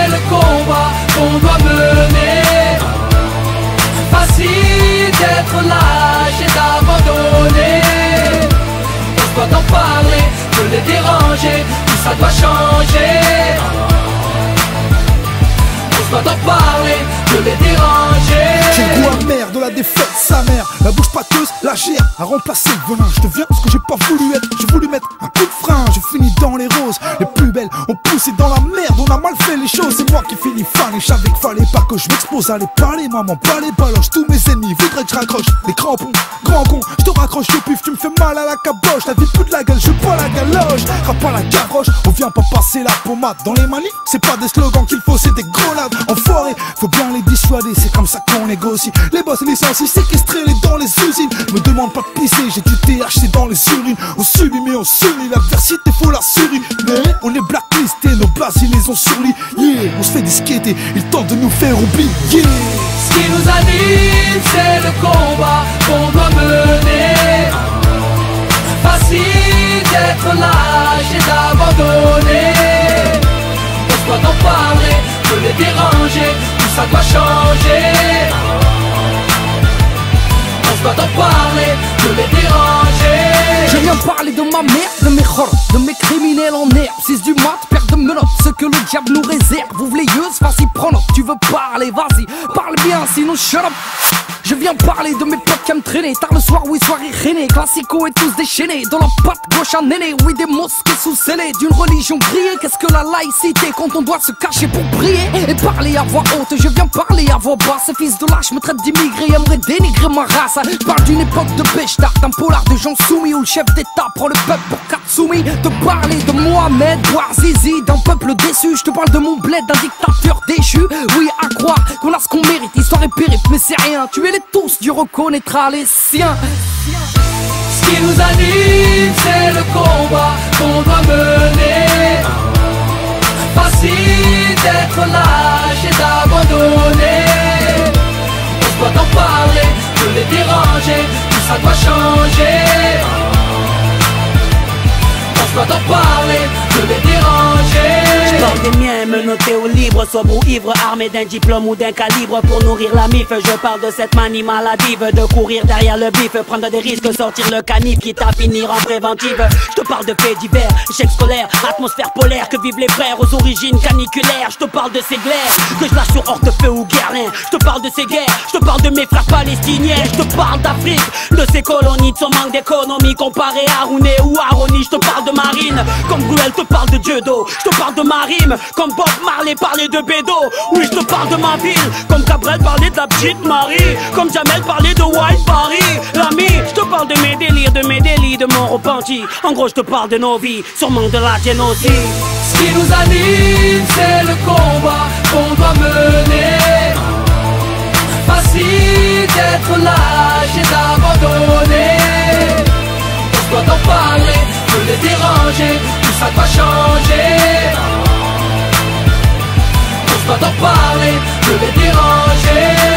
c'est le combat qu'on doit mener. Facile d'être lâche et d'abandonner. On doit en parler, de les déranger, tout ça doit changer. On doit en parler, de les déranger. J'ai le goût amer de la défaite, sa mère. La bouche pâteuse, la gère, a remplacé le venin. Je deviens ce que j'ai pas voulu être. J'ai voulu mettre un coup de frein. J'ai fini dans les roses, les plus belles ont poussé dans la merde. On a mal fait les choses, c'est moi qui finis fan. Et je savais qu'il fallait pas que je m'expose à les parler. Maman, pas les baloches, tous mes ennemis voudraient que je raccroche les crampons. Grand con, je te raccroche le pif, tu me fais mal à la caboche. La vie plus de la gueule, je veux pas la galoche. Rappe pas la gavroche, on vient pas passer la pommade. Dans les manifs, c'est pas des slogans qu'il faut, c'est des grenades. Enfoirés, faut bien les dissuader, c'est comme ça qu'on négocie. Les boss licencient, séquestrés les dans les usines. Me demande pas de pisser, j'ai du THC dans les urines. On subit mais on s'unit, l'adversité faut la suriner. On est blacklistés, nos places ils les ont sur lit. Yeah, on se fait disqueter, ils tentent de nous faire oublier. Ce qui nous anime, c'est le combat qu'on doit mener. Facile d'être lâche et d'abandonner. On doit en parler, de les déranger, tout ça doit changer. On doit en parler, de les déranger. Je viens parler de ma mère, de mes horreurs, de mes criminels en herbe. 6 du mat, paire de menottes, ce que le diable nous réserve. Ouvre les yeux, vas-y, prends note. Tu veux parler, vas-y, parle bien, sinon shut up. Je viens parler de mes potes qui aiment traîner tard le soir, oui, soirée rainée. Classico et tous déchaînés, dans la patte gauche un aîné. Oui, des mosquées sous-scellées, d'une religion grillée. Qu'est-ce que la laïcité quand on doit se cacher pour prier et parler à voix haute, je viens parler à voix basse. Ces fils de lâche me traitent d'immigré, aimeraient dénigrer ma race. Je parle d'une époque de Béchtard, d'un polar de gens soumis où le chef d'état prend le peuple pour Katsumi. Te parler de Mohamed Bouazizi, d'un peuple déçu. Je te parle de mon bled, d'un dictateur déchu. Oui, à croire qu'on a ce qu'on mérite, histoire et périph', mais c'est rien. Tuez-les tous, Dieu reconnaîtra les siens. Ce qui nous anime, c'est le combat qu'on doit mener. Facile d'être lâche et d'abandonner. On doit en parler, de les déranger, tout ça doit changer. On doit en parler, de les déranger. Je parle des miens, menottés au libre, sobre ou ivre, armé d'un diplôme ou d'un calibre pour nourrir la mif. Je parle de cette manie maladive, de courir derrière le bif, prendre des risques, sortir le canif, quitte à finir en préventive. Je te parle de faits divers, échecs scolaires, atmosphère polaire, que vivent les frères aux origines caniculaires. Je te parle de ces glaires, que je lâche sur Hortefeux ou Guerlain. Je te parle de ces guerres, je te parle de mes frères palestiniens. Je te parle d'Afrique, de ses colonies, de son manque d'économie comparé à Rouné ou à Rony. Je te parle de marine, comme Bruel te parle de Dieu d'eau. Je te parle de ma rime, comme Bob Marley parlait de Bédo. Oui, je te parle de ma ville, comme Cabrel parlait de la petite Marie, comme Jamel parlait de White Paris. L'ami, je te parle de mes délires, de mon repenti. En gros, je te parle de nos vies, sûrement de la tienne aussi. Ce qui nous anime, c'est le combat qu'on doit mener. Facile d'être lâche et d'abandonner. On doit en parler, de les déranger, tout ça doit changer. On doit en parler, de les déranger.